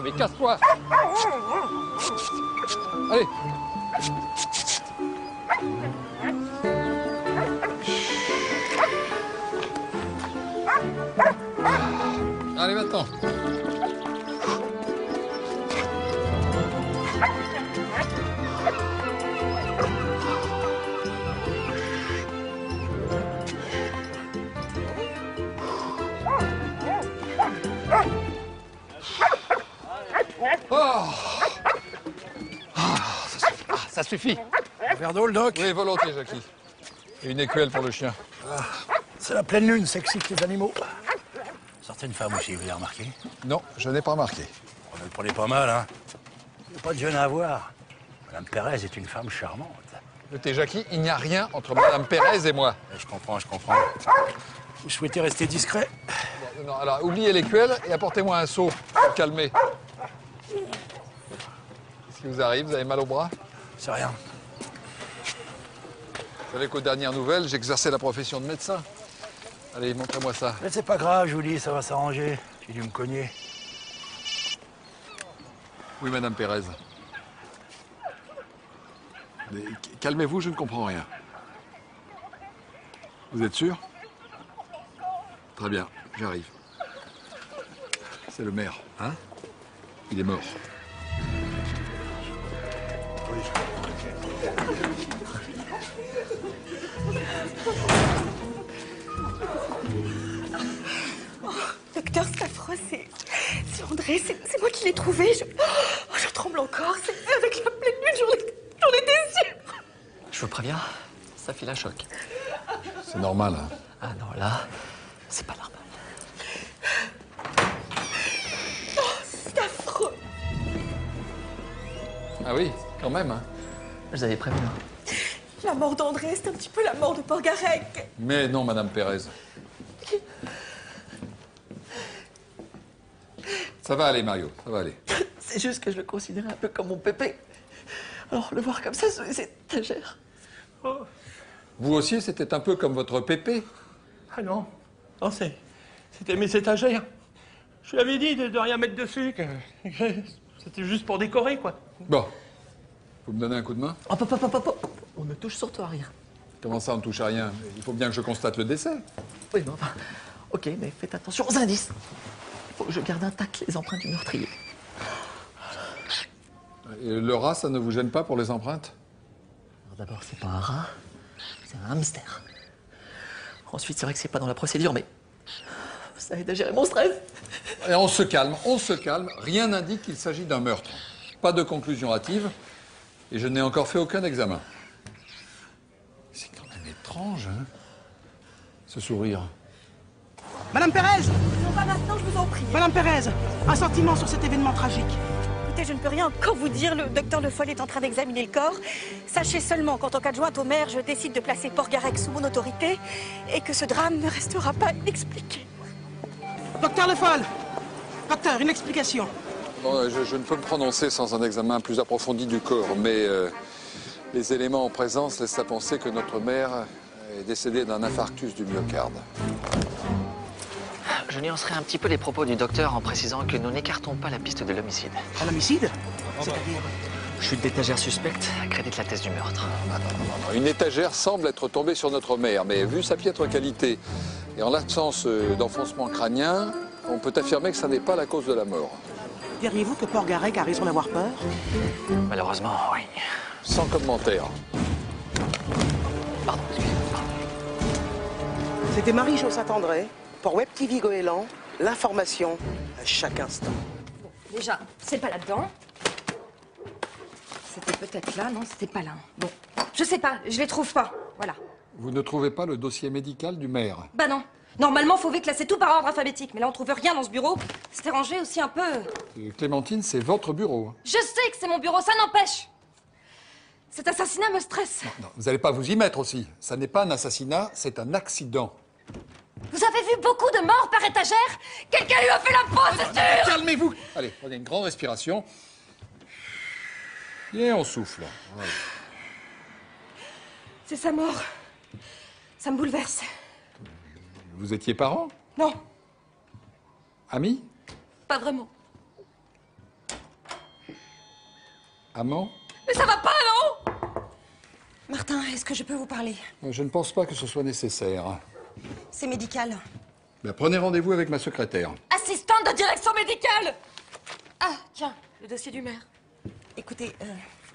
mais casse-toi. Allez. Allez, maintenant. Oh. Ça suffit. Un verre d'eau, le doc? Oui, volontiers, Jackie. Et une écuelle pour le chien. C'est la pleine lune, ça excite les animaux. Certaines femmes aussi, vous avez remarqué? Non, je n'ai pas remarqué. On ne le prenait pas mal, hein? Il n'y a pas de jeune à avoir. Madame Pérez est une femme charmante. Écoutez, Jackie, il n'y a rien entre Madame Pérez et moi. Je comprends, je comprends. Vous souhaitez rester discret? Non, alors, oubliez l'écuelle et apportez-moi un seau pour me calmer. Qu'est-ce qui vous arrive? Vous avez mal au bras? C'est rien. Vous savez qu'aux dernières nouvelles, j'exerçais la profession de médecin. Allez, montrez-moi ça. Mais c'est pas grave, je vous dis, ça va s'arranger. J'ai dû me cogner. Oui, Madame Pérez. Mais calmez-vous, je ne comprends rien. Vous êtes sûr? Très bien, j'arrive. C'est le maire, hein? Il est mort. Docteur, c'est affreux, c'est André, c'est moi qui l'ai trouvé. Je tremble encore, c'est avec la pleine lune, j'en étais sûre. Je vous préviens, ça file un choc. C'est normal, hein? Ah non, là, c'est pas normal. Oh, c'est affreux. Ah oui, quand même, hein? Je vous avais prévenu. La mort d'André, c'est un petit peu la mort de Porgarec. Mais non, Madame Pérez. Ça va aller, Mario, ça va aller. C'est juste que je le considérais un peu comme mon pépé. Alors, le voir comme ça sur les étagères. Oh. Vous aussi, c'était un peu comme votre pépé? Ah non, non, c'était mes étagères. Je lui avais dit de rien mettre dessus, que c'était juste pour décorer, quoi. Bon, vous me donnez un coup de main? Hop, hop, hop, hop, hop. On ne touche surtout à rien. Comment ça, on ne touche à rien? Il faut bien que je constate le décès. Oui, mais enfin, ok, mais faites attention aux indices. Il faut que je garde intactes les empreintes du meurtrier. Et le rat, ça ne vous gêne pas pour les empreintes? Alors d'abord, c'est pas un rat, c'est un hamster. Ensuite, c'est vrai que c'est pas dans la procédure, mais ça aide à gérer mon stress. Et on se calme, on se calme. Rien n'indique qu'il s'agit d'un meurtre. Pas de conclusion hâtive. Et je n'ai encore fait aucun examen. C'est quand même étrange, hein, ce sourire. Madame Pérez! Non, pas maintenant, je vous en prie. Madame Pérez, un sentiment sur cet événement tragique. Écoutez, je ne peux rien encore vous dire. Le docteur Le Foll est en train d'examiner le corps. Sachez seulement qu'en tant qu'adjointe au maire, je décide de placer Porgarec sous mon autorité et que ce drame ne restera pas inexpliqué. Docteur Le Foll! Docteur, une explication. Bon, je ne peux me prononcer sans un examen plus approfondi du corps, mais les éléments en présence laissent à penser que notre mère est décédée d'un infarctus du myocarde. Je nuancerai un petit peu les propos du docteur en précisant que nous n'écartons pas la piste de l'homicide. Un homicide? C'est-à-dire? Chute d'étagère suspecte accrédite la thèse du meurtre. Une étagère semble être tombée sur notre mère, mais vu sa piètre qualité et en l'absence d'enfoncement crânien, on peut affirmer que ça n'est pas la cause de la mort. Diriez-vous que Porgarec a raison d'avoir peur? Malheureusement, oui. Sans commentaire. Pardon, excusez-moi. C'était Marie Saint-André pour Web TV Goéland, l'information à chaque instant. Déjà, c'est pas là-dedans. C'était peut-être là, non, c'était pas là. Bon, je sais pas, je les trouve pas. Voilà. Vous ne trouvez pas le dossier médical du maire? Bah non. Normalement, faut classer tout par ordre alphabétique, mais là, on trouve rien dans ce bureau. C'était rangé aussi un peu. Clémentine, c'est votre bureau. Je sais que c'est mon bureau, ça n'empêche. Cet assassinat me stresse. Non, vous n'allez pas vous y mettre aussi. Ça n'est pas un assassinat, c'est un accident. Vous avez vu beaucoup de morts par étagère? Quelqu'un lui a fait la peau, c'est sûr! Calmez-vous! Allez, prenez une grande respiration. Et on souffle. Voilà. C'est sa mort. Ça me bouleverse. Vous étiez parents? Non, Amis? pas vraiment. Amant? Mais ça va pas, non? Martin, est-ce que je peux vous parler? Je ne pense pas que ce soit nécessaire. C'est médical. Ben, prenez rendez-vous avec ma secrétaire. Assistante de direction médicale! Ah, tiens, le dossier du maire. Écoutez,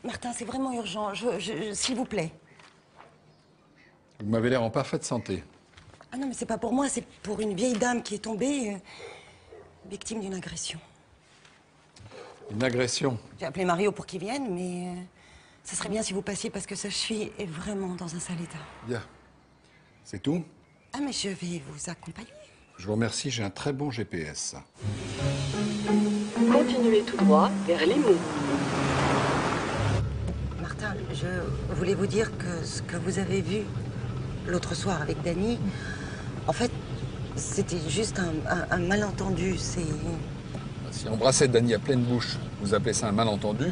Martin, c'est vraiment urgent. S'il vous plaît. Vous m'avez l'air en parfaite santé. Ah non, mais c'est pas pour moi, c'est pour une vieille dame qui est tombée victime d'une agression. Une agression? J'ai appelé Mario pour qu'il vienne, mais ça serait bien si vous passiez parce que sa cheville est vraiment dans un sale état. Bien. C'est tout? Ah, mais je vais vous accompagner. Je vous remercie, j'ai un très bon GPS. Continuez tout droit vers Limoux. Martin, je voulais vous dire que ce que vous avez vu l'autre soir avec Dany, en fait, c'était juste un malentendu. Si embrasser Dany à pleine bouche, vous appelez ça un malentendu,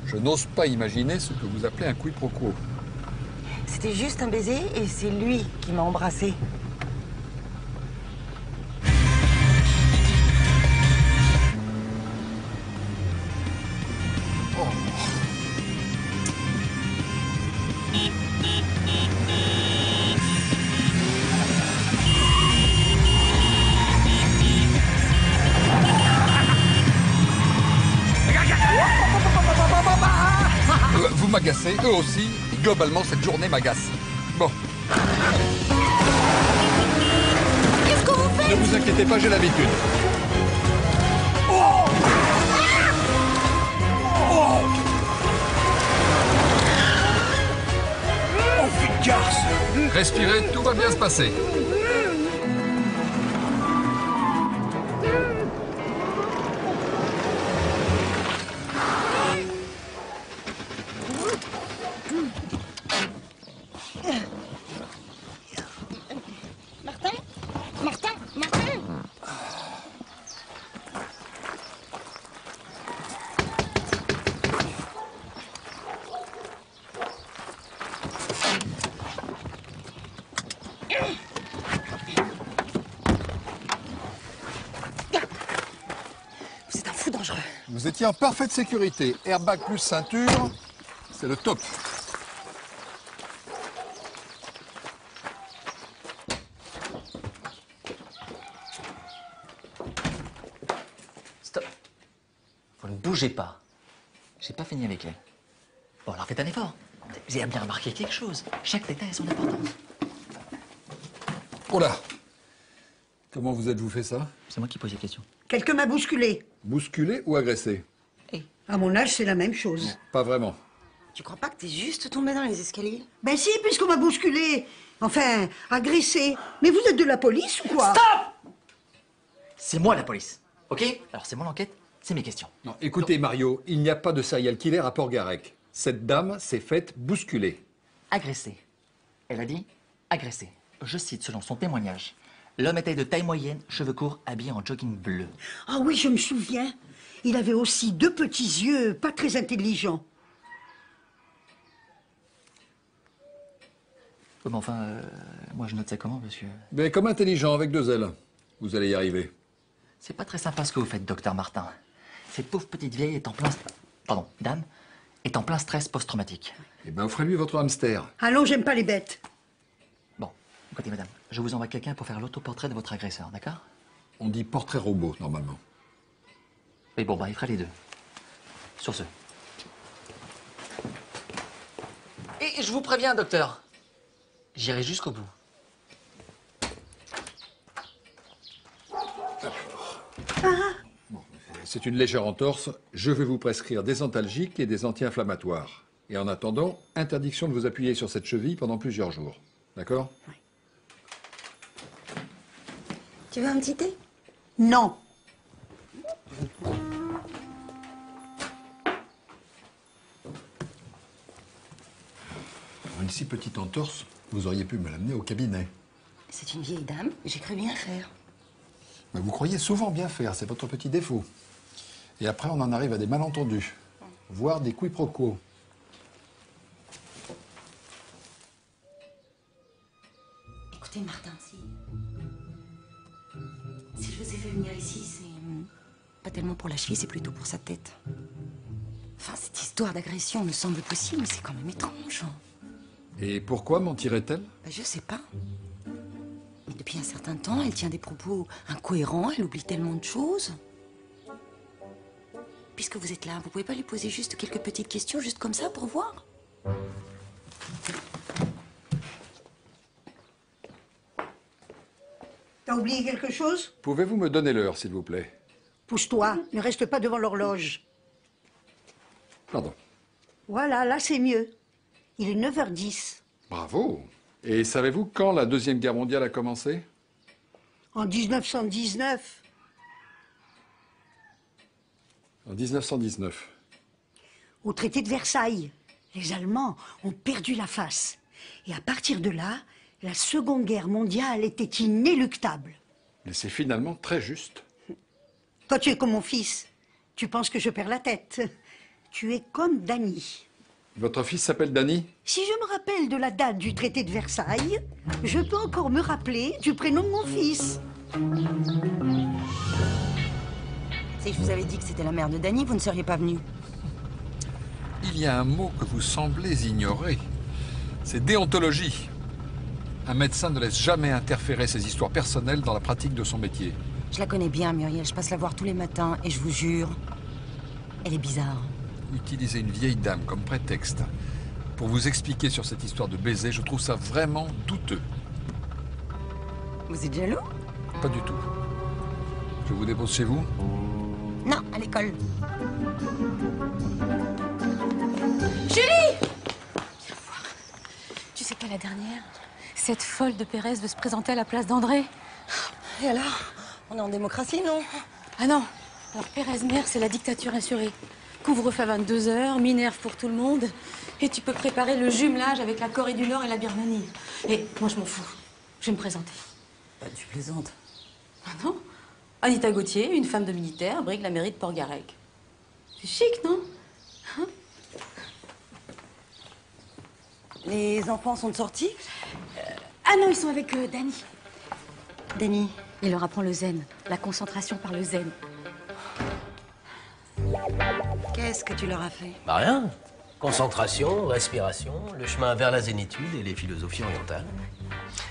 je n'ose pas imaginer ce que vous appelez un quiproquo. C'était juste un baiser et c'est lui qui m'a embrassée. Vous m'agacez, eux aussi, et globalement, cette journée m'agace. Bon. Qu'est-ce que vous faites? Ne vous inquiétez pas, j'ai l'habitude. Oh, fais garce! Respirez, tout va bien se passer. Martin? Martin? Martin? Vous êtes un fou dangereux. Vous étiez en parfaite sécurité. Airbag plus ceinture, c'est le top. Stop. Vous ne bougez pas. J'ai pas fini avec elle. Bon, alors faites un effort. Vous avez bien remarqué quelque chose. Chaque détail a son importance. Oh là! Comment vous êtes-vous fait ça? C'est moi qui pose les questions. Quelqu'un m'a bousculé. Bousculé ou agressé? À mon âge, c'est la même chose. Pas vraiment. Tu crois pas que t'es juste tombé dans les escaliers? Ben si, puisqu'on m'a bousculé. Enfin, agressé. Mais vous êtes de la police ou quoi? Stop! C'est moi la police, ok? Alors c'est mon enquête, c'est mes questions. Non, écoutez, Mario, il n'y a pas de serial killer à Port-Garec. Cette dame s'est faite bousculer. Agressé. Elle a dit agressé. Je cite selon son témoignage. L'homme était de taille moyenne, cheveux courts, habillé en jogging bleu. Ah oui, je me souviens. Il avait aussi deux petits yeux, pas très intelligents. Oui, mais enfin, moi je note ça comment parce que... Mais comme intelligent, avec deux ailes. Vous allez y arriver. C'est pas très sympa ce que vous faites, docteur Martin. Cette pauvre petite vieille est en plein... Pardon, dame, est en plein stress post-traumatique. Eh ben, offrez-lui votre hamster. Allons, j'aime pas les bêtes. Bon, écoutez madame, je vous envoie quelqu'un pour faire l'autoportrait de votre agresseur, d'accord? On dit portrait robot, normalement. Oui, bon, bah il fera les deux. Sur ce. Et je vous préviens, docteur. J'irai jusqu'au bout. C'est une légère entorse. Je vais vous prescrire des antalgiques et des anti-inflammatoires. Et en attendant, interdiction de vous appuyer sur cette cheville pendant plusieurs jours. D'accord? Tu veux un petit thé? Non. Pour une si petite entorse, vous auriez pu me l'amener au cabinet. C'est une vieille dame, j'ai cru bien faire. Mais vous croyez souvent bien faire, c'est votre petit défaut. Et après, on en arrive à des malentendus, voire des quiproquos. Écoutez, Martin, si je vous ai fait venir ici, c'est pas tellement pour la cheville, c'est plutôt pour sa tête. Enfin, cette histoire d'agression me semble possible, mais c'est quand même étrange. Et pourquoi mentirait-elle? Je sais pas. Mais depuis un certain temps, elle tient des propos incohérents, elle oublie tellement de choses. Puisque vous êtes là, vous pouvez pas lui poser juste quelques petites questions, juste comme ça, pour voir? T'as oublié quelque chose? Pouvez-vous me donner l'heure, s'il vous plaît? Pousse-toi, ne reste pas devant l'horloge. Pardon. Voilà, là c'est mieux. Il est 9h10. Bravo. Et savez-vous quand la Deuxième Guerre mondiale a commencé? En 1919. En 1919. Au traité de Versailles, les Allemands ont perdu la face. Et à partir de là, la Seconde Guerre mondiale était inéluctable. Mais c'est finalement très juste. Toi, tu es comme mon fils. Tu penses que je perds la tête. Tu es comme Danny. Votre fils s'appelle Danny? Si je me rappelle de la date du traité de Versailles, je peux encore me rappeler du prénom de mon fils. Si je vous avais dit que c'était la mère de Danny, vous ne seriez pas venu. Il y a un mot que vous semblez ignorer. C'est déontologie. Un médecin ne laisse jamais interférer ses histoires personnelles dans la pratique de son métier. Je la connais bien, Muriel. Je passe la voir tous les matins et je vous jure, elle est bizarre. Utiliser une vieille dame comme prétexte pour vous expliquer sur cette histoire de baiser, je trouve ça vraiment douteux. Vous êtes jaloux? Pas du tout. Je vous dépose chez vous? Non, à l'école. Julie! Viens voir. Tu sais pas, la dernière, cette folle de Pérez veut se présenter à la place d'André. Et alors? On est en démocratie, non? Ah non. Alors Pérez mère, c'est la dictature assurée. Couvre-feu à 22h, Minerve pour tout le monde. Et tu peux préparer le jumelage avec la Corée du Nord et la Birmanie. Et moi, je m'en fous. Je vais me présenter. Bah, tu plaisantes. Ah non? Anita Gauthier, une femme de militaire, brigue la mairie de Port-Garec. C'est chic, non? Hein? Les enfants sont sortis? Ah non, ils sont avec Danny. Danny? Il leur apprend le zen, la concentration par le zen. Qu'est-ce que tu leur as fait? Bah rien. Concentration, respiration, le chemin vers la zénitude et les philosophies orientales.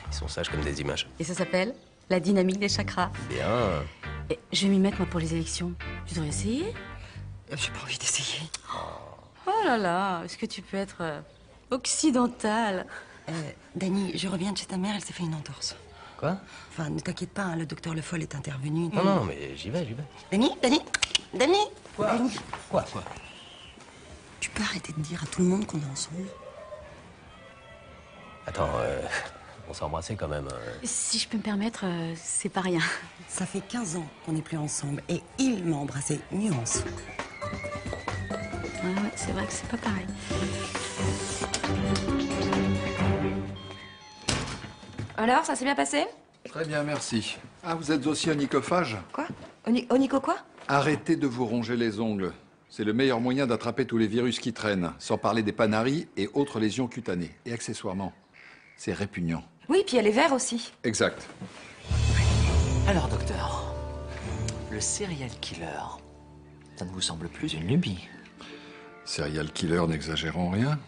Ils sont sages comme des images. Et ça s'appelle la dynamique des chakras. Bien. Et je vais m'y mettre, moi, pour les élections. Tu devrais essayer? J'ai pas envie d'essayer. Oh là là, est-ce que tu peux être occidentale? Danny, je reviens de chez ta mère, elle s'est fait une entorse. Quoi? Enfin, ne t'inquiète pas, hein, le docteur Le Foll est intervenu. Non, non, mais j'y vais, j'y vais. Danny! Quoi? Danny. Quoi? Tu peux arrêter de dire à tout le monde qu'on est ensemble? Attends, on s'est embrassés quand même. Si je peux me permettre, c'est pas rien. Ça fait 15 ans qu'on n'est plus ensemble et il m'a embrassé. Nuance. Ouais, c'est vrai que c'est pas pareil. Alors, ça s'est bien passé? Très bien, merci. Ah, vous êtes aussi onychophage? Quoi? Onico quoi? Arrêtez de vous ronger les ongles. C'est le meilleur moyen d'attraper tous les virus qui traînent, sans parler des panaries et autres lésions cutanées. Et accessoirement, c'est répugnant. Oui, puis il y a les verres aussi. Exact. Alors, docteur, le serial killer, ça ne vous semble plus une lubie? Serial killer, n'exagérons rien.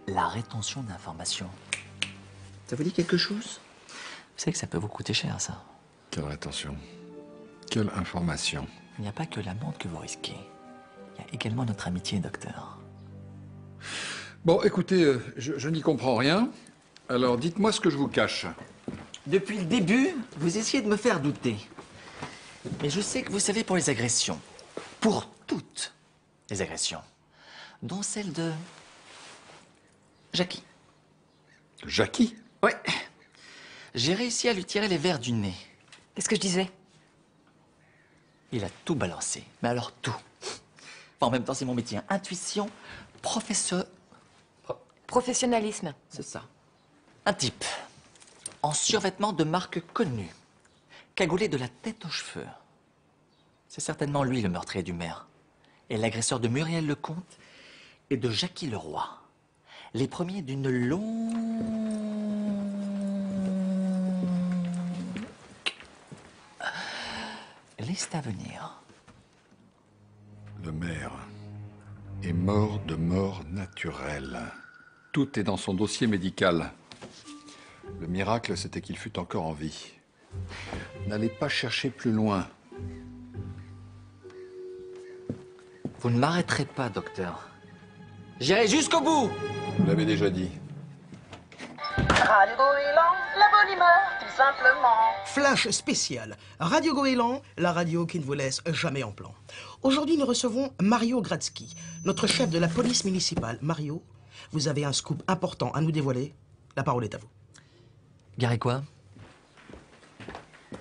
La rétention d'informations, ça vous dit quelque chose? Vous savez que ça peut vous coûter cher, ça. Quelle rétention? Quelle information? Il n'y a pas que la montre que vous risquez. Il y a également notre amitié, docteur. Bon, écoutez, je n'y comprends rien. Alors, dites-moi ce que je vous cache. Depuis le début, vous essayez de me faire douter. Mais je sais que vous savez pour les agressions. Pour toutes les agressions. Dont celle de... Jackie. Jackie? Ouais. J'ai réussi à lui tirer les verres du nez. Qu'est-ce que je disais? Il a tout balancé. Mais alors tout. Enfin, en même temps, c'est mon métier. Intuition, Professionnalisme. C'est ça. Un type, en survêtement de marque connue, cagoulé de la tête aux cheveux. C'est certainement lui le meurtrier du maire. Et l'agresseur de Muriel Lecomte et de Jackie Leroy. Les premiers d'une longue liste à venir. Le maire et est mort de mort naturelle. Tout est dans son dossier médical. Le miracle, c'était qu'il fût encore en vie. N'allez pas chercher plus loin. Vous ne m'arrêterez pas, docteur. J'irai jusqu'au bout. Vous l'avez déjà dit. Radio Goéland, la bonne humeur, tout simplement. Flash spécial. Radio Goéland, la radio qui ne vous laisse jamais en plan. Aujourd'hui, nous recevons Mario Gratzky, notre chef de la police municipale. Mario, vous avez un scoop important à nous dévoiler. La parole est à vous. Garéquois.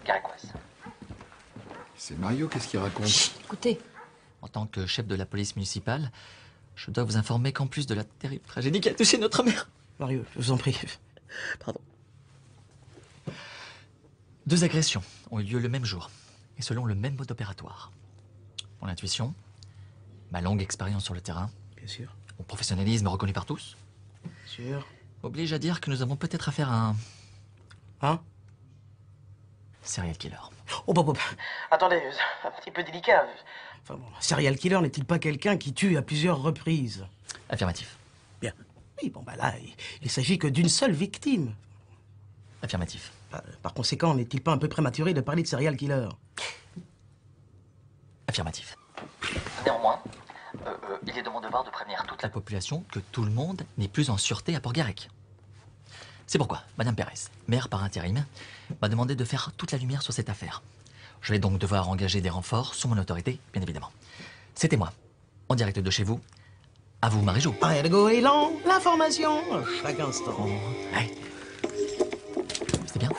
Garéquoise. C'est Mario, qu'est-ce qu'il raconte? Écoutez. En tant que chef de la police municipale, je dois vous informer qu'en plus de la terrible tragédie qui a touché notre mère... Mario, je vous en prie. Pardon. 2 agressions ont eu lieu le même jour, et selon le même mode opératoire. Mon intuition, ma longue expérience sur le terrain, bien sûr, mon professionnalisme reconnu par tous, sûr, oblige à dire que nous avons peut-être affaire à un... Hein? Serial killer. Oh, bah. Attendez, un petit peu délicat. Enfin bon, serial killer n'est-il pas quelqu'un qui tue à plusieurs reprises? Affirmatif. Bien. Oui, bon, bah là, il s'agit que d'une seule victime. Affirmatif. Par conséquent, n'est-il pas un peu prématuré de parler de serial killer? Affirmatif. Néanmoins, il est de mon devoir de prévenir toute la population que tout le monde n'est plus en sûreté à Port-Garec. C'est pourquoi Madame Pérez, maire par intérim, m'a demandé de faire toute la lumière sur cette affaire. Je vais donc devoir engager des renforts sous mon autorité, bien évidemment. C'était moi, en direct de chez vous. À vous, Marie-Jo. Radio Goéland, l'information, chaque instant. Ouais. C'était bien?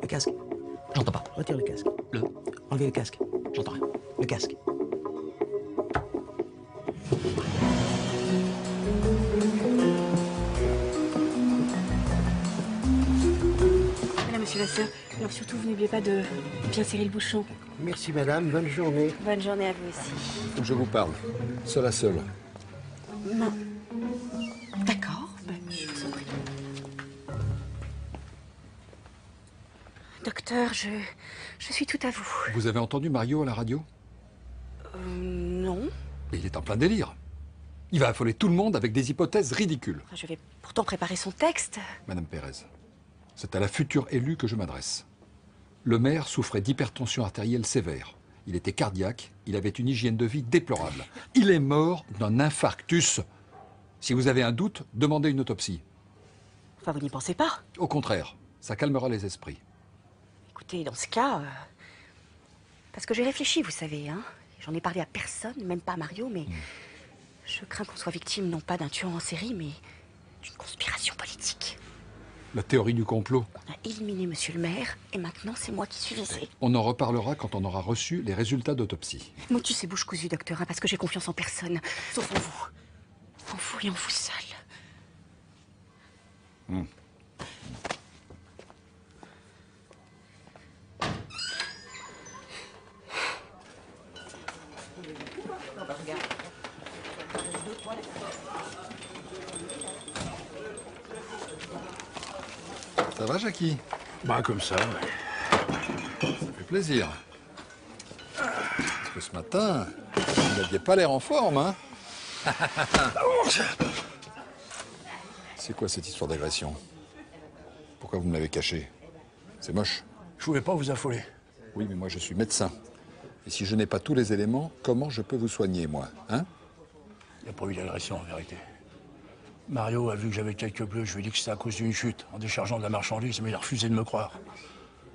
Le casque. J'entends pas. Retire le casque. Enlevez le casque. J'entends rien. Le casque. Voilà, monsieur Vasseur. Alors surtout, vous n'oubliez pas de bien serrer le bouchon. Merci madame, bonne journée. Bonne journée à vous aussi. Faut que je vous parle. Seul à seul. Non. D'accord, je vous en prie. Docteur, je suis tout à vous. Vous avez entendu Mario à la radio? Non. Mais il est en plein délire. Il va affoler tout le monde avec des hypothèses ridicules. Je vais pourtant préparer son texte. Madame Pérez, c'est à la future élue que je m'adresse. Le maire souffrait d'hypertension artérielle sévère. Il était cardiaque, il avait une hygiène de vie déplorable. Il est mort d'un infarctus. Si vous avez un doute, demandez une autopsie. Enfin, vous n'y pensez pas? Au contraire, ça calmera les esprits. Écoutez, dans ce cas... Parce que j'ai réfléchi, vous savez, hein. J'en ai parlé à personne, même pas à Mario, mais... Je crains qu'on soit victime non pas d'un tueur en série, mais d'une conspiration politique. La théorie du complot. On a éliminé monsieur le maire, et maintenant c'est moi qui suis visée. On en reparlera quand on aura reçu les résultats d'autopsie. Motus et bouche cousue, docteur, hein, parce que j'ai confiance en personne, sauf en vous. En vous et en vous seul. Ça va, Jackie? Bah, comme ça, ouais. Ça fait plaisir. Parce que ce matin, vous n'aviez pas l'air en forme, hein? C'est quoi cette histoire d'agression? Pourquoi vous me l'avez caché? C'est moche. Je voulais pas vous affoler. Oui, mais moi je suis médecin. Et si je n'ai pas tous les éléments, comment je peux vous soigner, moi, hein? Il n'y a pas eu d'agression, en vérité. Mario a vu que j'avais quelques bleus, je lui ai dit que c'était à cause d'une chute en déchargeant de la marchandise, mais il a refusé de me croire.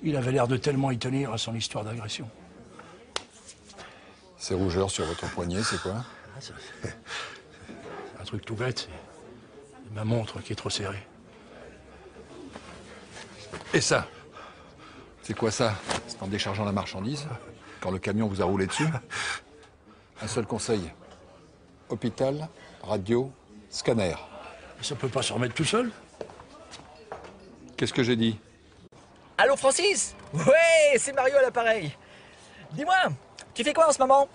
Il avait l'air de tellement y tenir à son histoire d'agression. Ces rougeurs sur votre poignet, c'est quoi? C'est un truc tout bête, c'est ma montre qui est trop serrée. Et ça? C'est quoi ça? C'est en déchargeant la marchandise? Quand le camion vous a roulé dessus? Un seul conseil. Hôpital, radio, scanner. Ça peut pas se remettre tout seul? Qu'est-ce que j'ai dit? Allô, Francis? Ouais, c'est Mario à l'appareil. Dis-moi, tu fais quoi en ce moment?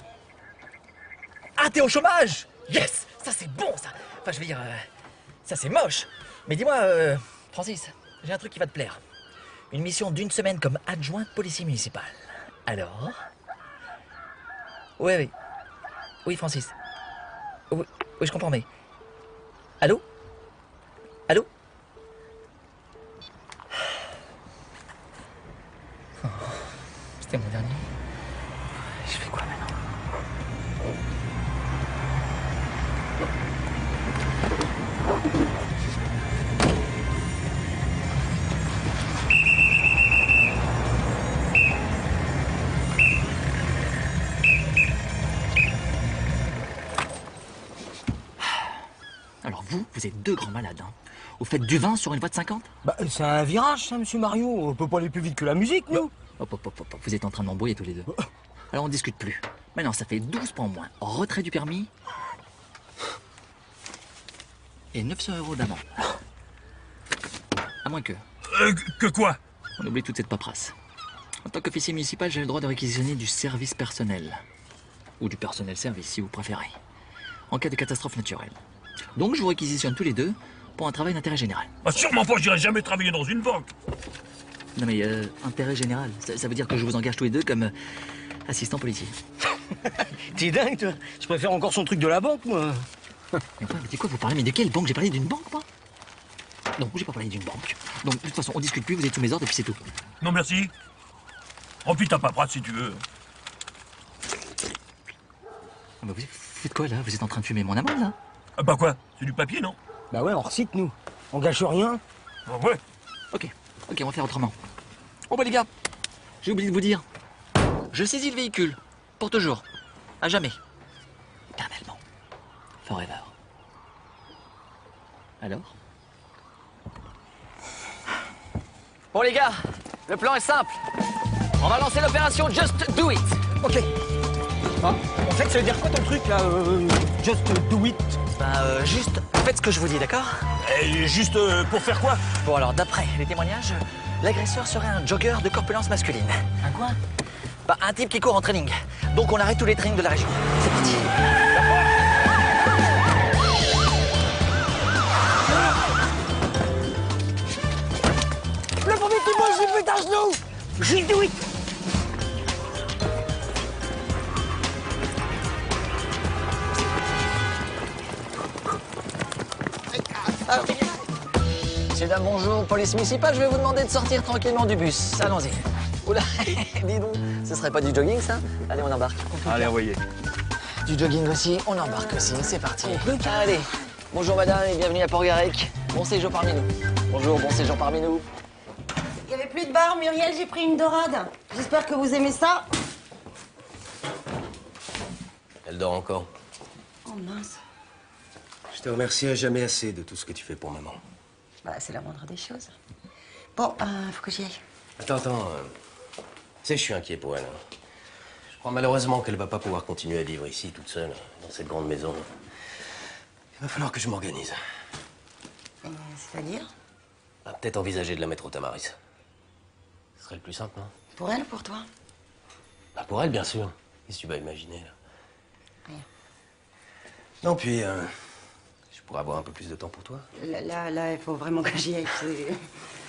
Ah, t'es au chômage? Yes! Ça, c'est bon, ça. Enfin, je veux dire, ça, c'est moche. Mais dis-moi, Francis, j'ai un truc qui va te plaire. Une mission d'1 semaine comme adjoint policier municipal. Alors? Oui. Oui, Francis. Oui, oui, je comprends, mais... Allô? Allô? Oh, c'était mon dernier. Je fais quoi maintenant? Alors vous êtes deux grands malades, hein. Vous faites du vin sur une voie de 50? Bah, c'est un virage, ça, monsieur Mario. On peut pas aller plus vite que la musique, nous. Hop, hop, hop, hop. Vous êtes en train de m'embrouiller tous les deux. Alors on discute plus. Maintenant, ça fait 12 points en moins. Retrait du permis. Et 900 € d'amende. À moins que... Que quoi? On oublie toute cette paperasse. En tant qu'officier municipal, j'ai le droit de réquisitionner du service personnel. Ou du personnel service, si vous préférez. En cas de catastrophe naturelle. Donc, je vous réquisitionne tous les deux pour un travail d'intérêt général. Ah, sûrement pas, j'irai jamais travailler dans une banque. Non mais, intérêt général, ça veut dire que je vous engage tous les deux comme assistant policier. T'es dingue, toi. Je préfère encore son truc de la banque, moi. Mais quoi, vous parlez, mais de quelle banque? J'ai parlé d'une banque, moi? Non, j'ai pas parlé d'une banque. Donc, de toute façon, on discute plus, vous êtes sous mes ordres et puis c'est tout. Non, merci. Remplis ta paperasse si tu veux. Ah bah vous faites quoi, là? Vous êtes en train de fumer mon amende, là? Ah bah quoi? C'est du papier, non? Bah ouais, on recycle, nous. On gâche rien. Ah ouais. Ok, on va faire autrement. Oh bah les gars, j'ai oublié de vous dire. Je saisis le véhicule. Pour toujours. À jamais. Éternellement. Forever. Alors? Bon les gars, le plan est simple. On va lancer l'opération Just Do It. Ok. Ah, en fait, ça veut dire quoi ton truc, là Just Do It? Bah, juste faites ce que je vous dis, d'accord? Et juste pour faire quoi? Bon alors, d'après les témoignages, l'agresseur serait un jogger de corpulence masculine. Un quoi? Bah, un type qui court en training. Donc on arrête tous les trainings de la région. C'est parti. Le premier qui bouge, il pète un genou. Just Do It. Messieurs, dames, bonjour. Police municipale, je vais vous demander de sortir tranquillement du bus. Allons-y. Oula, dis donc, ce serait pas du jogging, ça? Allez, on embarque. Allez, envoyez. Du jogging aussi, on embarque aussi. C'est parti. Allez. Bonjour, madame, et bienvenue à Port-Garec. Bon séjour parmi nous. Bonjour, bon séjour parmi nous. Il n'y avait plus de bar, Muriel, j'ai pris une dorade. J'espère que vous aimez ça. Elle dort encore. Oh mince. Je te remercierai jamais assez de tout ce que tu fais pour maman. Bah, c'est la moindre des choses. Bon, faut que j'y aille. Attends. Tu sais, je suis inquiet pour elle. Hein. Je crois malheureusement qu'elle va pas pouvoir continuer à vivre ici, toute seule, dans cette grande maison. Il va falloir que je m'organise. C'est-à-dire? Ah, peut-être envisager de la mettre au Tamaris. Ce serait le plus simple, non? Pour elle ou pour toi? Bah, pour elle, bien sûr. Qu'est-ce que tu vas imaginer, là? Rien. Non, puis, je pourrais avoir un peu plus de temps pour toi. Là, il faut vraiment que j'y aille.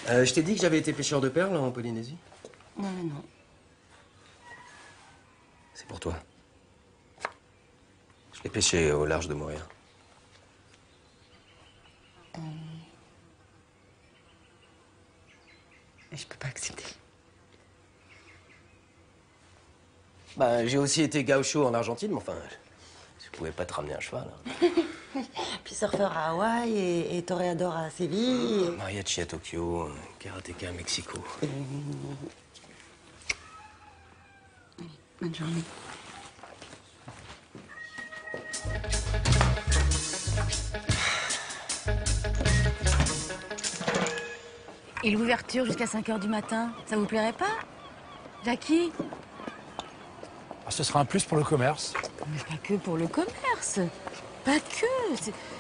Je t'ai dit que j'avais été pêcheur de perles en Polynésie? Non. C'est pour toi. Je l'ai pêché au large de Moria. Je peux pas accepter. Bah, j'ai aussi été gaucho en Argentine, mais enfin, je pouvais pas te ramener un cheval. Hein. Puis surfeur à Hawaï et toréador à Séville. Mariachi à Tokyo, karatéka à Mexico. Bonne journée. Et l'ouverture jusqu'à 5 h du matin, ça vous plairait pas? Jackie? Ce sera un plus pour le commerce. Mais pas que pour le commerce. Pas que.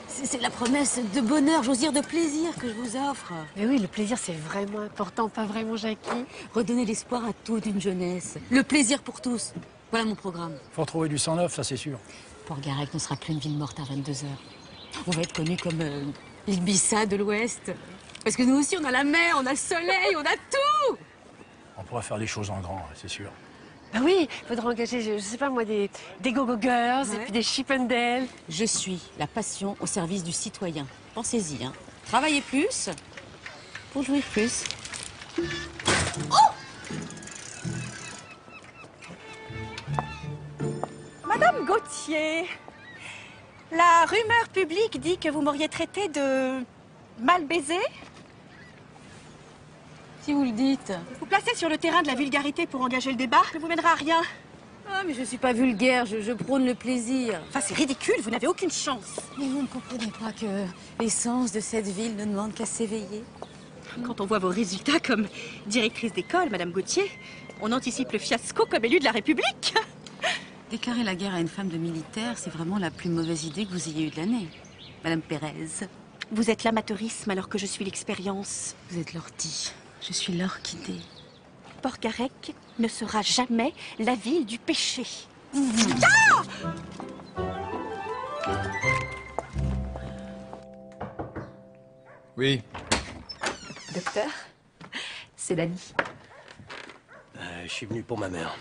C'est la promesse de bonheur, j'ose dire de plaisir que je vous offre. Mais oui, le plaisir, c'est vraiment important, pas vraiment, Jackie? Redonner l'espoir à toute une jeunesse. Le plaisir pour tous. Voilà mon programme. Faut retrouver du sang neuf, ça c'est sûr. Port-Garec ne sera plus une ville morte à 22 h. On va être connu comme l'Ibiza de l'Ouest. Parce que nous aussi, on a la mer, on a le soleil, on a tout. On pourra faire des choses en grand, c'est sûr. Bah oui, faudra engager, je sais pas moi, des go-go girls et puis des Chippendales. Je suis la passion au service du citoyen. Pensez-y, hein. Travaillez plus pour jouir plus. Madame Gauthier, la rumeur publique dit que vous m'auriez traité de mal baisé. Si vous le dites. Vous placez sur le terrain de la vulgarité pour engager le débat ne vous mènera à rien. Ah, mais je suis pas vulgaire, je prône le plaisir. Enfin, c'est ridicule, vous n'avez aucune chance. Mais vous ne comprenez pas que l'essence de cette ville ne demande qu'à s'éveiller. Quand on voit vos résultats comme directrice d'école, Madame Gauthier, on anticipe le fiasco comme élu de la République. Déclarer la guerre à une femme de militaire, c'est vraiment la plus mauvaise idée que vous ayez eue de l'année, Madame Pérez. Vous êtes l'amateurisme alors que je suis l'expérience. Vous êtes l'ortie, je suis l'orchidée. Porgarec ne sera jamais la ville du péché. Oui. Docteur, c'est Dany. Je suis venu pour ma mère.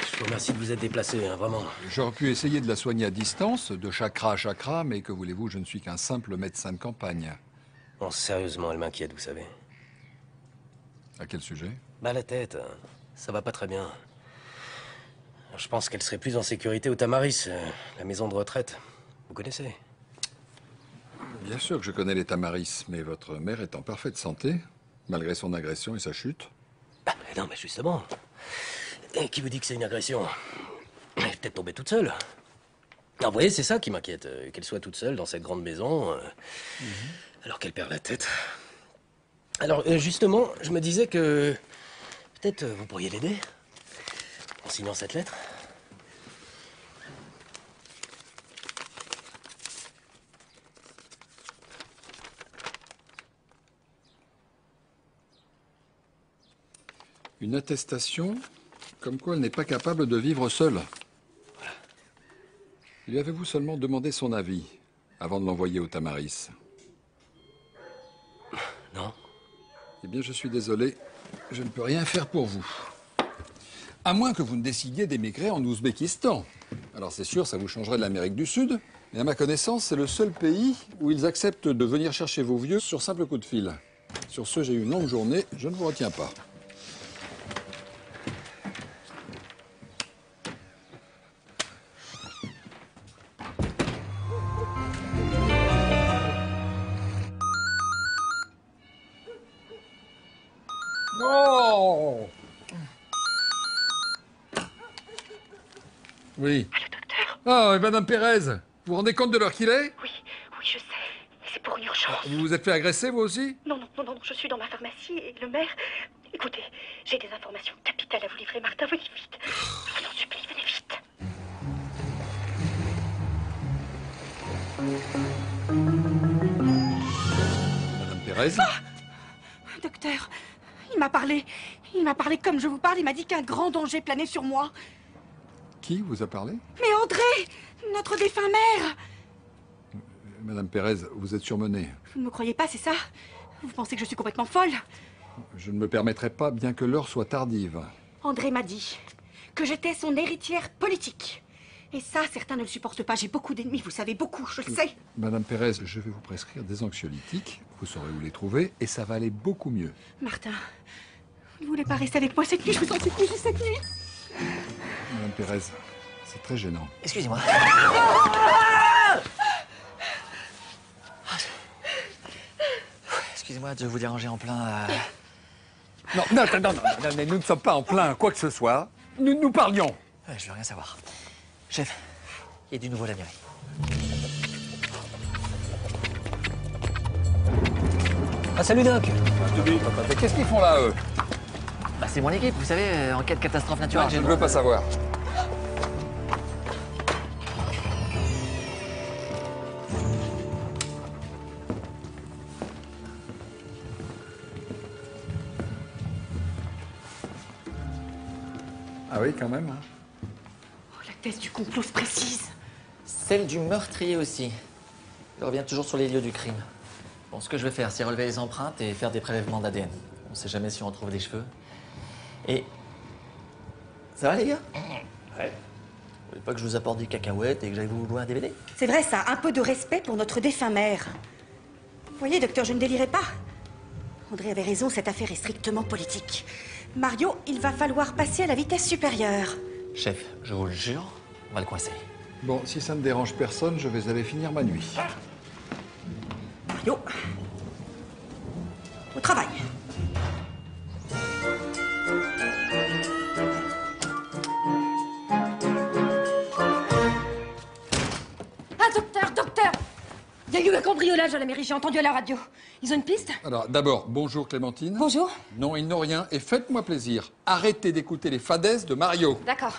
Je vous remercie de vous être déplacé, hein, vraiment. J'aurais pu essayer de la soigner à distance, de chakra à chakra, mais que voulez-vous, je ne suis qu'un simple médecin de campagne. Bon, sérieusement, elle m'inquiète, vous savez. À quel sujet? Bah, la tête, hein. Ça va pas très bien. Alors, je pense qu'elle serait plus en sécurité au Tamaris, la maison de retraite. Vous connaissez? Bien sûr que je connais les Tamaris, mais votre mère est en parfaite santé, malgré son agression et sa chute. Bah, non, mais justement. Et qui vous dit que c'est une agression? Elle est peut-être tombée toute seule. Alors, vous voyez, c'est ça qui m'inquiète, qu'elle soit toute seule dans cette grande maison, alors qu'elle perd la tête. Alors, justement, je me disais que peut-être vous pourriez l'aider en signant cette lettre. Une attestation comme quoi elle n'est pas capable de vivre seule. Lui avez-vous seulement demandé son avis avant de l'envoyer au Tamaris? Non. Eh bien, je suis désolé, je ne peux rien faire pour vous. À moins que vous ne décidiez d'émigrer en Ouzbékistan. Alors c'est sûr, ça vous changerait de l'Amérique du Sud, mais à ma connaissance, c'est le seul pays où ils acceptent de venir chercher vos vieux sur simple coup de fil. Sur ce, j'ai eu une longue journée, je ne vous retiens pas. Oh! Oui. Allô, docteur? Ah, Madame Pérez, vous vous rendez compte de l'heure qu'il est? Oui, je sais. C'est pour une urgence. Vous vous êtes fait agresser, vous aussi? Non, je suis dans ma pharmacie et le maire... Écoutez, j'ai des informations capitales à vous livrer, Martin, venez vite. Je vous en supplie, venez vite. Madame Pérez? Docteur, il m'a parlé comme je vous parle, il m'a dit qu'un grand danger planait sur moi. Qui vous a parlé? Mais André, notre défunt maire. Madame Pérez, vous êtes surmenée. Vous ne me croyez pas, c'est ça? Vous pensez que je suis complètement folle? Je ne me permettrai pas, bien que l'heure soit tardive. André m'a dit que j'étais son héritière politique. Et ça, certains ne le supportent pas. J'ai beaucoup d'ennemis, vous savez, beaucoup, je le sais. Madame Pérez, je vais vous prescrire des anxiolytiques. Vous saurez où les trouver et ça va aller beaucoup mieux. Martin, vous ne voulez pas rester avec moi cette nuit? Je vous en supplie, juste cette nuit. Madame Pérez, c'est très gênant. Excusez-moi. Excusez-moi de vous déranger en plein... Non, mais nous ne sommes pas en plein quoi que ce soit. Nous parlions. Ouais, je veux rien savoir. Chef, il y a du nouveau à la mairie. Ah, salut Doc. Mais qu'est-ce qu'ils font là, eux? Bah, c'est mon équipe, vous savez, en cas de catastrophe naturelle. Non, je ne veux pas savoir. Ah oui, quand même. Hein. Oh, la thèse du complot se précise. Celle du meurtrier aussi. Il revient toujours sur les lieux du crime. Bon, ce que je vais faire, c'est relever les empreintes et faire des prélèvements d'ADN. On ne sait jamais si on retrouve des cheveux. Et... Ça va, les gars? Ouais. Vous voulez pas que je vous apporte des cacahuètes et que j'aille vous louer un DVD? C'est vrai ça, un peu de respect pour notre défunt maire. Vous voyez, docteur, je ne délirais pas. André avait raison, cette affaire est strictement politique. Mario, il va falloir passer à la vitesse supérieure. Chef, je vous le jure, on va le coincer. Bon, si ça ne dérange personne, je vais aller finir ma nuit. Mario, au travail. Ah, docteur! Il y a eu un cambriolage à la mairie, j'ai entendu à la radio. Ils ont une piste? Alors, d'abord, bonjour Clémentine. Bonjour. Non, ils n'ont rien. Et faites-moi plaisir. Arrêtez d'écouter les fadaises de Mario. D'accord.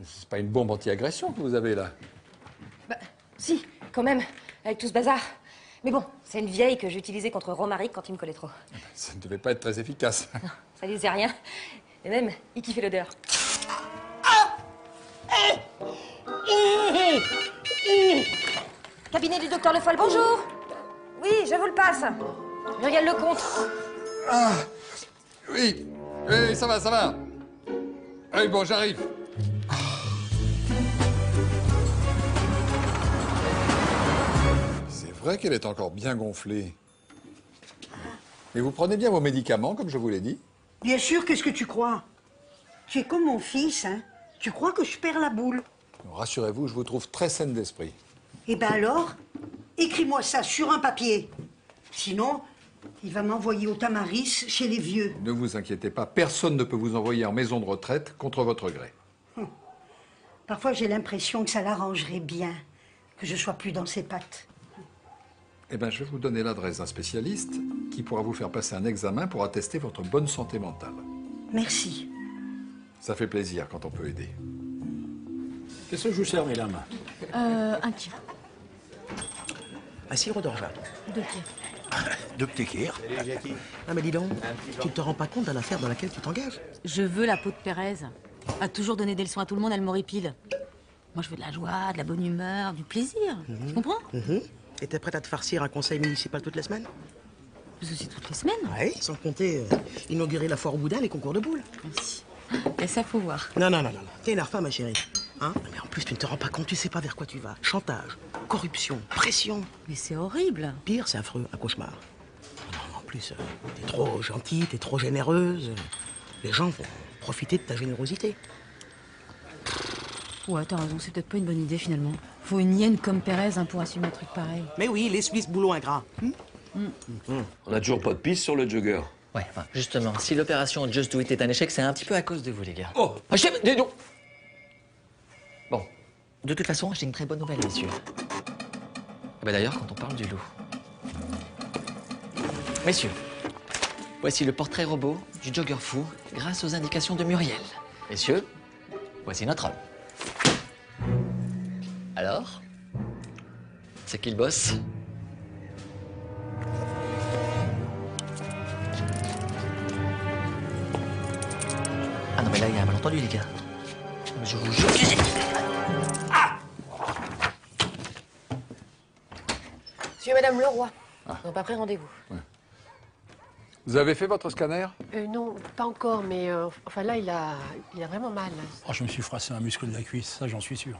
C'est pas une bombe anti-agression que vous avez là. Bah, si, quand même, avec tout ce bazar. Mais bon, c'est une vieille que j'utilisais contre Romaric quand il me collait trop. Ça ne devait pas être très efficace. Ça disait rien. Et même, il kiffait l'odeur. Cabinet du docteur Le Foll, bonjour. Oui, je vous le passe. Muriel Lecomte. Ah, oui, oui, ça va, ça va. Oui, bon, j'arrive. C'est vrai qu'elle est encore bien gonflée. Mais vous prenez bien vos médicaments, comme je vous l'ai dit? Bien sûr, qu'est-ce que tu crois? Tu es comme mon fils, hein. Tu crois que je perds la boule? Rassurez-vous, je vous trouve très saine d'esprit. Eh ben alors, écris-moi ça sur un papier. Sinon, il va m'envoyer au Tamaris chez les vieux. Ne vous inquiétez pas, personne ne peut vous envoyer en maison de retraite contre votre gré. Parfois, j'ai l'impression que ça l'arrangerait bien que je sois plus dans ses pattes. Eh bien, je vais vous donner l'adresse d'un spécialiste qui pourra vous faire passer un examen pour attester votre bonne santé mentale. Merci. Ça fait plaisir quand on peut aider. Qu'est-ce que je vous sers, mesdames? Un kir. Un sirop d'orgeat. 2 kirs. Deux petits kirs. Ah, mais dis donc, tu ne te rends pas compte de l'affaire dans laquelle tu t'engages? Je veux la peau de Pérez. A toujours donné des leçons à tout le monde, elle m'horripile. Moi, je veux de la joie, de la bonne humeur, du plaisir. Tu comprends? Et t'es prête à te farcir un conseil municipal toutes les semaines? C'est toutes les semaines. Oui, sans compter inaugurer la foire au boudin, les concours de boules. Merci. Et ça, faut voir. Non, non, non, non. T'es une harfa, ma chérie. Hein? Mais en plus, tu ne te rends pas compte, tu sais pas vers quoi tu vas. Chantage, corruption, pression. Mais c'est horrible. Pire, c'est affreux, un cauchemar. Non, en plus, t'es trop gentille, t'es trop généreuse. Les gens vont profiter de ta générosité. Ouais, t'as raison, c'est peut-être pas une bonne idée finalement. Faut une hyène comme Pérez pour assumer un truc pareil. Mais oui, les Suisses boulot ingrat. On n'a toujours pas de piste sur le jogger. Ouais, enfin, justement, si l'opération Just Do It est un échec, c'est un petit peu à cause de vous, les gars. Oh, chef, dis donc. Bon, de toute façon, j'ai une très bonne nouvelle, messieurs. Bah d'ailleurs, quand on parle du loup. Messieurs, voici le portrait robot du jogger fou grâce aux indications de Muriel. Messieurs, voici notre homme. Alors, c'est qui le boss? Ah non mais là, il y a un malentendu, les gars. Je vous jure... Monsieur et Madame Leroy n'ont pas pris rendez-vous. Vous avez fait votre scanner? Non, pas encore, mais enfin là, il a vraiment mal. Oh, je me suis froissé un muscle de la cuisse, ça j'en suis sûr.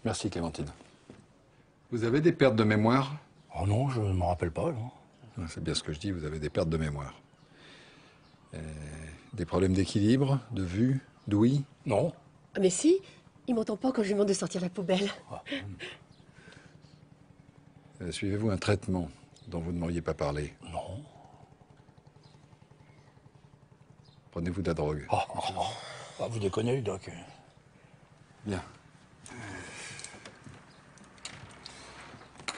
Merci, Clémentine. Vous avez des pertes de mémoire? Oh non, je ne m'en rappelle pas, non. C'est bien ce que je dis, vous avez des pertes de mémoire. Des problèmes d'équilibre, de vue, d'ouïe? Non. Mais si, il m'entend pas quand je lui demande de sortir la poubelle. Suivez-vous un traitement dont vous ne m'auriez pas parlé? Non. Prenez-vous de la drogue? Ah, vous déconnez, Doc. Bien.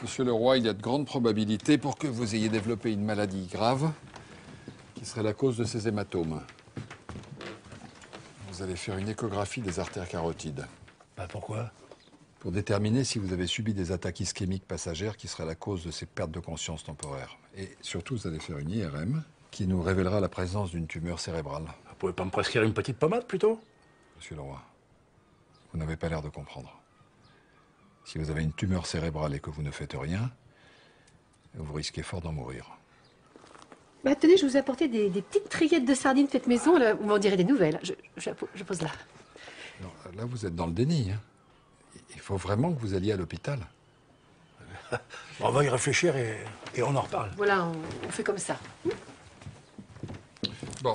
Monsieur Leroy, il y a de grandes probabilités pour que vous ayez développé une maladie grave qui serait la cause de ces hématomes. Vous allez faire une échographie des artères carotides. Bah pourquoi? Pour déterminer si vous avez subi des attaques ischémiques passagères qui seraient la cause de ces pertes de conscience temporaires. Et surtout, vous allez faire une IRM qui nous révélera la présence d'une tumeur cérébrale. Vous pouvez pas me prescrire une petite pommade, plutôt? Monsieur Leroy, vous n'avez pas l'air de comprendre. Si vous avez une tumeur cérébrale et que vous ne faites rien, vous risquez fort d'en mourir. Bah, tenez, je vous ai apporté des petites trillettes de sardines faites maison. Là, vous m'en direz des nouvelles. Je pose là. Non, là, vous êtes dans le déni. Hein. Il faut vraiment que vous alliez à l'hôpital. On va y réfléchir et on en reparle. Voilà, on fait comme ça. Bon,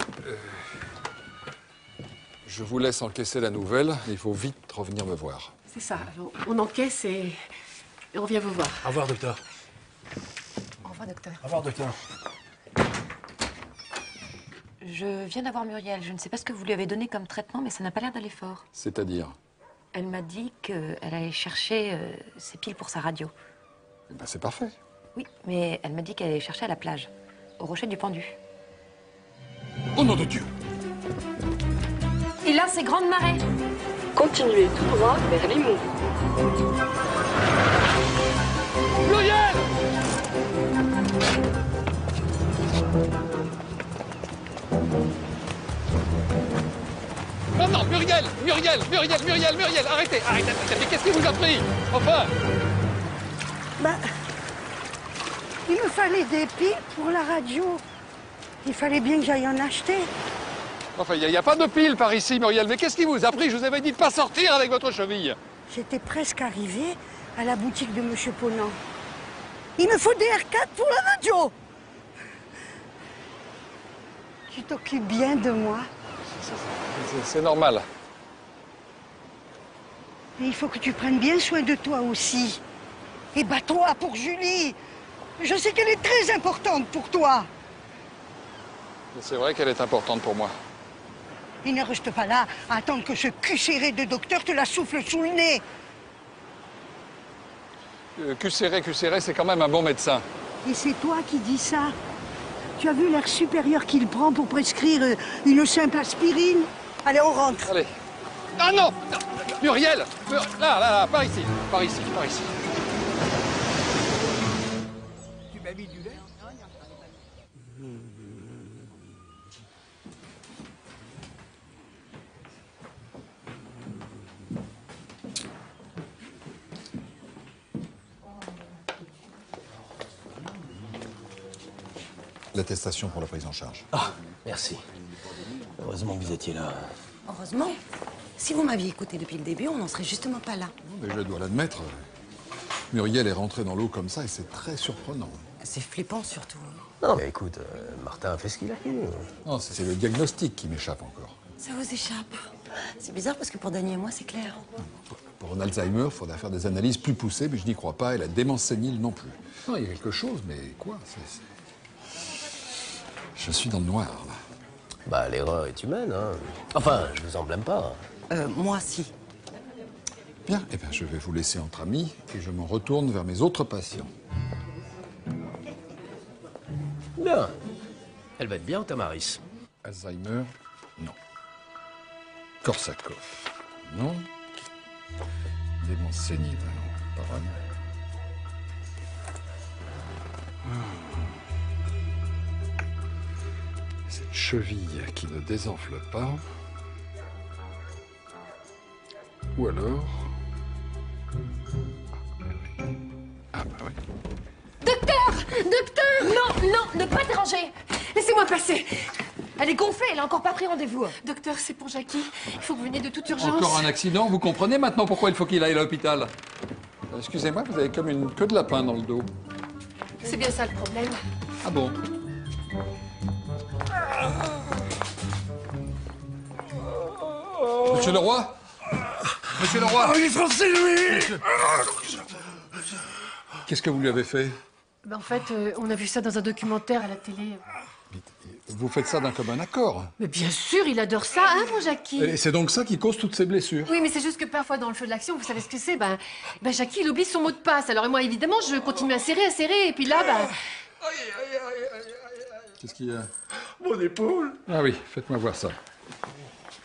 je vous laisse encaisser la nouvelle. Il faut vite revenir me voir. C'est ça. Alors, on encaisse et on vient vous voir. Au revoir, docteur. Au revoir, docteur. Au revoir, docteur. Je viens d'avoir Muriel. Je ne sais pas ce que vous lui avez donné comme traitement, mais ça n'a pas l'air d'aller fort. C'est-à-dire? Elle m'a dit qu'elle allait chercher ses piles pour sa radio. Eh ben, c'est parfait. Oui, mais elle m'a dit qu'elle allait chercher à la plage, au rocher du Pendu. Au nom de Dieu! Et là, c'est Grande Marée. Continuez tout droit vers Limoux. Muriel! Oh non, Muriel, arrêtez, mais qu'est-ce qui vous a pris? Enfin! Bah, il me fallait des piles pour la radio. Il fallait bien que j'aille en acheter. Enfin, il n'y a pas de pile par ici, Muriel, mais qu'est-ce qui vous a pris? Je vous avais dit de pas sortir avec votre cheville. J'étais presque arrivée à la boutique de Monsieur Ponant. Il me faut des R4 pour la radio. Tu t'occupes bien de moi. C'est normal. Et il faut que tu prennes bien soin de toi aussi. Et bats-toi pour Julie. Je sais qu'elle est très importante pour toi. C'est vrai qu'elle est importante pour moi. Et ne reste pas là à attendre que ce cul serré de docteur te la souffle sous le nez. Cul serré, c'est quand même un bon médecin. Et c'est toi qui dis ça. Tu as vu l'air supérieur qu'il prend pour prescrire une simple aspirine? Allez, on rentre. Allez. Ah non, non. Muriel, là, par ici. Tu m'as mis du lait? L'attestation pour la prise en charge. Ah, merci. Heureusement que vous étiez là. Heureusement. Si vous m'aviez écouté depuis le début, on n'en serait justement pas là. Mais je dois l'admettre, Muriel est rentrée dans l'eau comme ça et c'est très surprenant. C'est flippant surtout. Non, mais écoute, Martin a fait ce qu'il a pu. Non, c'est le diagnostic qui m'échappe encore. Ça vous échappe. C'est bizarre parce que pour Dany et moi, c'est clair. Pour un Alzheimer, il faudra faire des analyses plus poussées, mais je n'y crois pas, et la démence sénile non plus. Non, il y a quelque chose, mais quoi? Je suis dans le noir, là. Bah, l'erreur est humaine, hein. Enfin, je vous en blâme pas. Moi, si. Bien, eh bien, je vais vous laisser entre amis et je m'en retourne vers mes autres patients. Bien. Elle va être bien, Tamaris. Alzheimer, non. Korsakov, non. Démence sénile, non, pas vraiment. Cette cheville qui ne désenfle pas. Ou alors... Ah bah oui. Docteur! Non, ne pas déranger! Laissez-moi passer! Elle est gonflée, elle n'a encore pas pris rendez-vous. Docteur, c'est pour Jackie. Il faut que vous veniez de toute urgence. Encore un accident, vous comprenez maintenant pourquoi il faut qu'il aille à l'hôpital? Excusez-moi, vous avez comme une queue de lapin dans le dos. C'est bien ça le problème. Ah bon? Monsieur Leroy? Monsieur Leroy? Ah, il est français, lui! Qu'est-ce que vous lui avez fait? Ben, en fait, on a vu ça dans un documentaire à la télé. Vous faites ça d'un commun accord. Mais bien sûr, il adore ça, hein, mon Jackie? Et c'est donc ça qui cause toutes ces blessures. Oui, mais c'est juste que parfois, dans le feu de l'action, vous savez ce que c'est, ben Jackie, il oublie son mot de passe. Alors moi, évidemment, je continue à serrer, et puis là, Qu'est-ce qu'il y a? Mon épaule! Ah oui, faites-moi voir ça.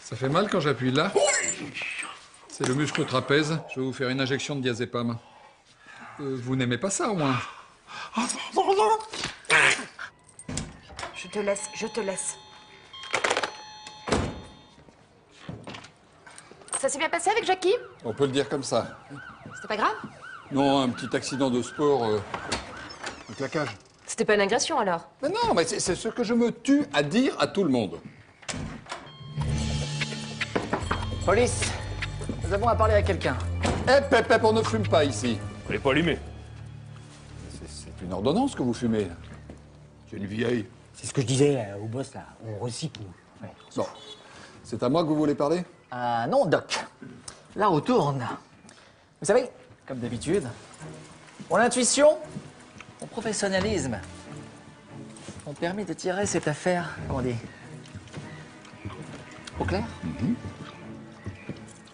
Ça fait mal quand j'appuie là? C'est le muscle trapèze. Je vais vous faire une injection de diazépam. Vous n'aimez pas ça, au moins? Je te laisse. Ça s'est bien passé avec Jackie? On peut le dire comme ça. C'était pas grave? Non, un petit accident de sport, un claquage. C'était pas une agression alors? Mais non, mais c'est ce que je me tue à dire à tout le monde. Police, nous avons à parler à quelqu'un. Hep, on ne fume pas ici. Elle est pas allumée. C'est une ordonnance que vous fumez. C'est une vieille. C'est ce que je disais au boss, là. On recycle. Ouais. Bon. C'est à moi que vous voulez parler? Ah non, Doc. La roue tourne. Vous savez, comme d'habitude, mon intuition, mon professionnalisme ont permis de tirer cette affaire, comment on dit, au clair.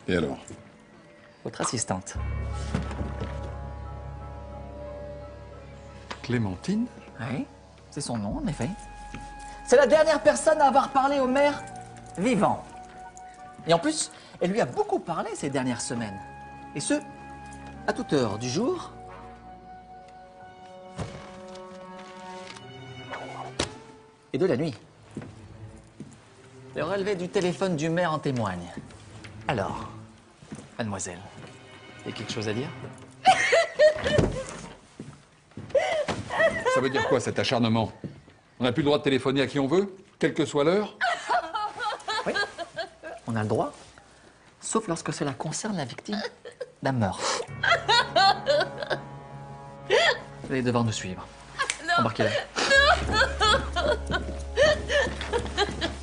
Et alors? Votre assistante. Clémentine? Oui, c'est son nom, en effet. C'est la dernière personne à avoir parlé au maire vivant. Et en plus, elle lui a beaucoup parlé ces dernières semaines. Et ce, à toute heure du jour et de la nuit. Le relevé du téléphone du maire en témoigne. Alors, mademoiselle, il y a quelque chose à dire? Ça veut dire quoi, cet acharnement? On n'a plus le droit de téléphoner à qui on veut, quelle que soit l'heure? Oui, on a le droit, sauf lorsque cela concerne la victime d'un meurtre. Vous allez devoir nous suivre. Embarquez-la.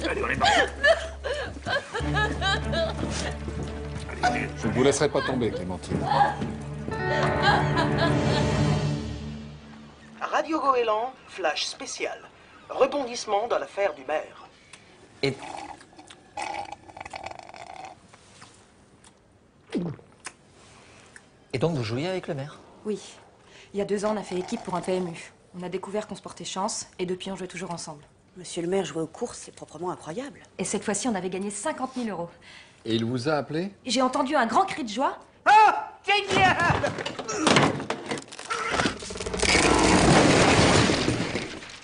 Allez, on est parti. Je ne vous laisserai pas tomber, Clémentine. Radio Goéland, flash spécial. Rebondissement dans l'affaire du maire. Et donc vous jouiez avec le maire? Oui. Il y a 2 ans, on a fait équipe pour un PMU. On a découvert qu'on se portait chance et depuis, on jouait toujours ensemble. Monsieur le maire jouer aux courses, c'est proprement incroyable. Et cette fois-ci, on avait gagné 50 000 €. Et il vous a appelé? J'ai entendu un grand cri de joie. Oh, génial!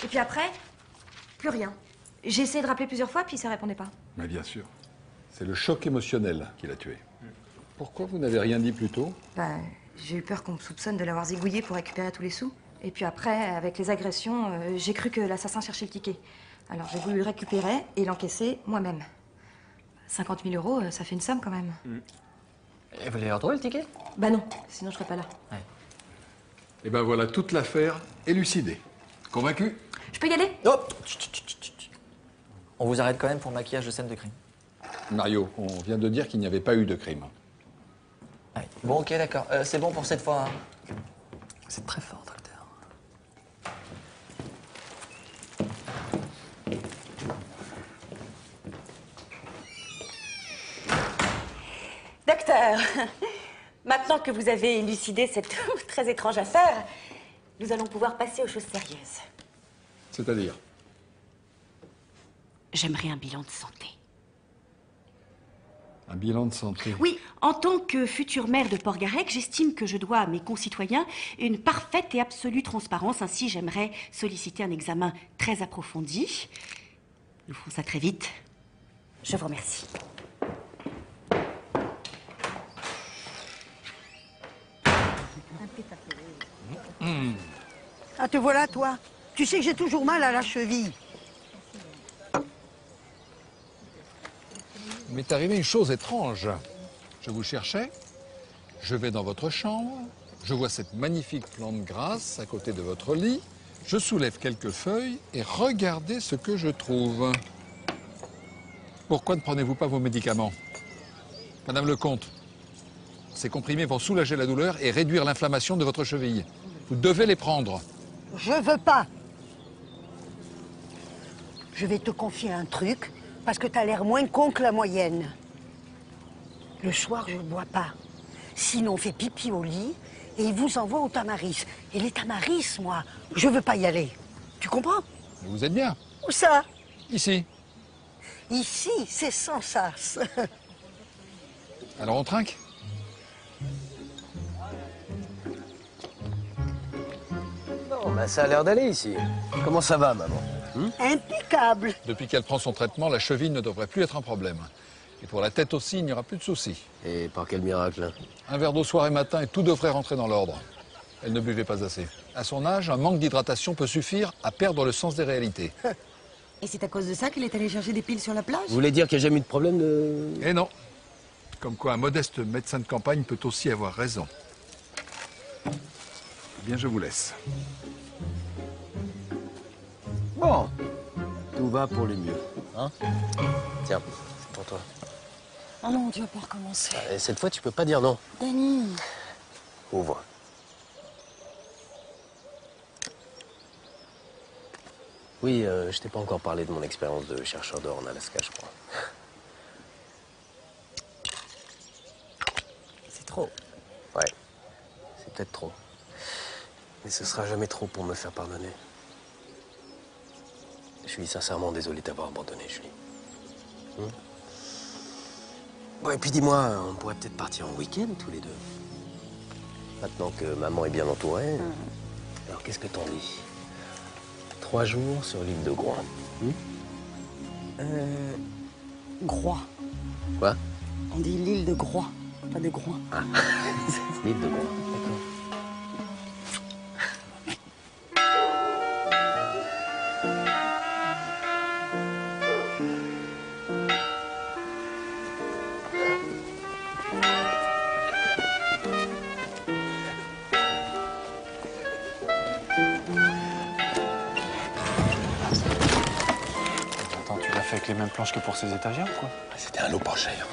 Et puis après, plus rien. J'ai essayé de rappeler plusieurs fois, puis ça répondait pas. Mais bien sûr. C'est le choc émotionnel qui l'a tué. Pourquoi vous n'avez rien dit plus tôt? Bah, j'ai eu peur qu'on me soupçonne de l'avoir zigouillé pour récupérer tous les sous. Et puis après, avec les agressions, j'ai cru que l'assassin cherchait le ticket. Alors j'ai voulu le récupérer et l'encaisser moi-même. 50 000 €, ça fait une somme quand même. Et vous l'avez retrouvé le ticket? Bah non, sinon je serais pas là. Ouais. Et ben voilà toute l'affaire élucidée. Convaincu? Je peux y aller? Oh, on vous arrête quand même pour maquillage de scène de crime. Mario, on vient de dire qu'il n'y avait pas eu de crime. Ouais. Bon, ok, d'accord. C'est bon pour cette fois. Hein. C'est très fort, docteur. Docteur, maintenant que vous avez élucidé cette très étrange affaire, nous allons pouvoir passer aux choses sérieuses. C'est-à-dire? J'aimerais un bilan de santé. Un bilan de santé? Oui, en tant que futur maire de Port-Garec, j'estime que je dois à mes concitoyens une parfaite et absolue transparence. Ainsi, j'aimerais solliciter un examen très approfondi. Nous ferons ça très vite. Je vous remercie. Ah, te voilà, toi. Tu sais que j'ai toujours mal à la cheville. Il m'est arrivé une chose étrange. Je vous cherchais, je vais dans votre chambre, je vois cette magnifique plante grasse à côté de votre lit, je soulève quelques feuilles et regardez ce que je trouve. Pourquoi ne prenez-vous pas vos médicaments? Madame Lecomte, ces comprimés vont soulager la douleur et réduire l'inflammation de votre cheville. Vous devez les prendre. Je veux pas. Je vais te confier un truc, parce que t'as l'air moins con que la moyenne. Le soir, je ne bois pas. Sinon, on fait pipi au lit et il vous envoie au Tamaris. Et les Tamaris, moi, je veux pas y aller. Tu comprends? Vous êtes bien. Où ça? Ici. Ici, c'est sans sas. Alors on trinque? Non, bah ça a l'air d'aller ici. Comment ça va, maman? Impeccable. Depuis qu'elle prend son traitement, la cheville ne devrait plus être un problème. Et pour la tête aussi, il n'y aura plus de soucis. Et par quel miracle? Un verre d'eau soir et matin et tout devrait rentrer dans l'ordre. Elle ne buvait pas assez. À son âge, un manque d'hydratation peut suffire à perdre le sens des réalités. Et c'est à cause de ça qu'elle est allée chercher des piles sur la plage? Vous voulez dire qu'il n'y a jamais eu de problème de... Eh non. Comme quoi un modeste médecin de campagne peut aussi avoir raison. Eh bien, je vous laisse. Bon, tout va pour le mieux, hein? Tiens, c'est pour toi. Oh non, tu vas pas recommencer. Et cette fois, tu peux pas dire non. Dany. Ouvre. Oui, je t'ai pas encore parlé de mon expérience de chercheur d'or en Alaska, je crois. C'est trop. Ouais, c'est peut-être trop. Mais ce sera jamais trop pour me faire pardonner. Je suis sincèrement désolé de t'avoir abandonné, Julie. Bon, et puis dis-moi, on pourrait peut-être partir en week-end tous les deux. Maintenant que maman est bien entourée. Alors qu'est-ce que t'en dis? 3 jours sur l'île de Groix. Groix. Quoi? On dit l'île de Groix, pas de Groix. Ah, l'île de Groix, d'accord. Attends, tu l'as fait avec les mêmes planches que pour ces étagères ou quoi? C'était un lot pas cher.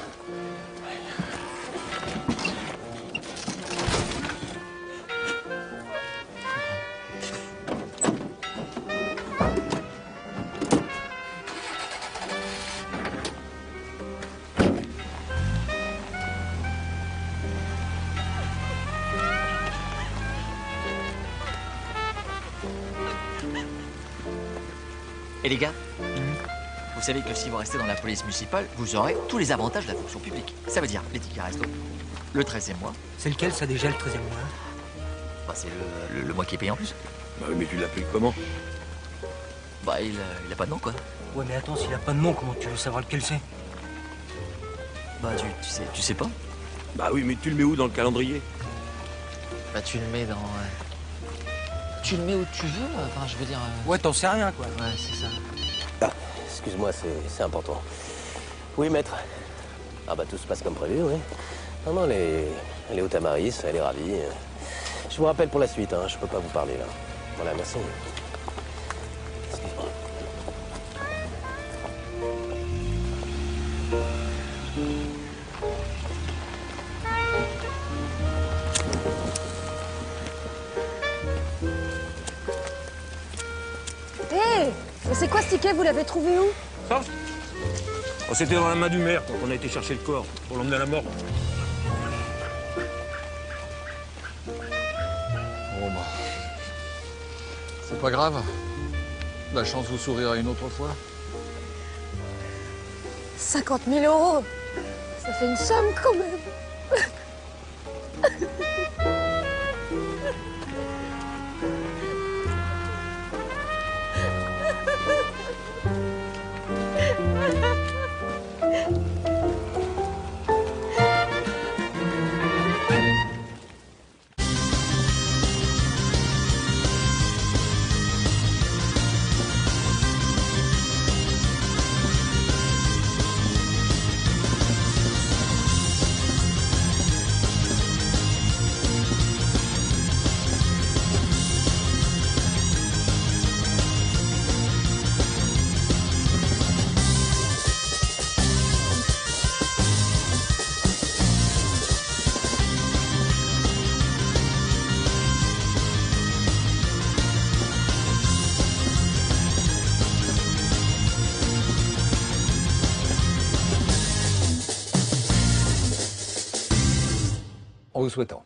Et les gars, vous savez que si vous restez dans la police municipale, vous aurez tous les avantages de la fonction publique. Ça veut dire les tickets resto, le 13e mois. C'est lequel, ça, déjà, le 13e mois? Bah, c'est le mois qui est payé en plus. Bah oui, mais tu l'appliques comment? Bah, il a pas de nom, quoi. Ouais, mais attends, s'il a pas de nom, comment tu veux savoir lequel c'est? Bah, tu sais pas? Bah oui, mais tu le mets où dans le calendrier? Bah, tu le mets dans... Tu le mets où tu veux, enfin, je veux dire... Ouais, t'en sais rien, quoi. Ouais, c'est ça. Ah, excuse-moi, c'est important. Oui, maître. Ah bah tout se passe comme prévu, oui. Non, non, elle est au Tamaris, elle est ravie. Je vous rappelle pour la suite, hein, je peux pas vous parler là. Voilà, merci. Excuse-moi. Hé, mais c'est quoi ce ticket? Vous l'avez trouvé où? Ça? Oh, c'était dans la main du maire quand on a été chercher le corps pour l'emmener à la mort. Bon, bah. C'est pas grave. La chance vous sourira une autre fois. 50 000 €. Ça fait une somme quand même. En vous souhaitant.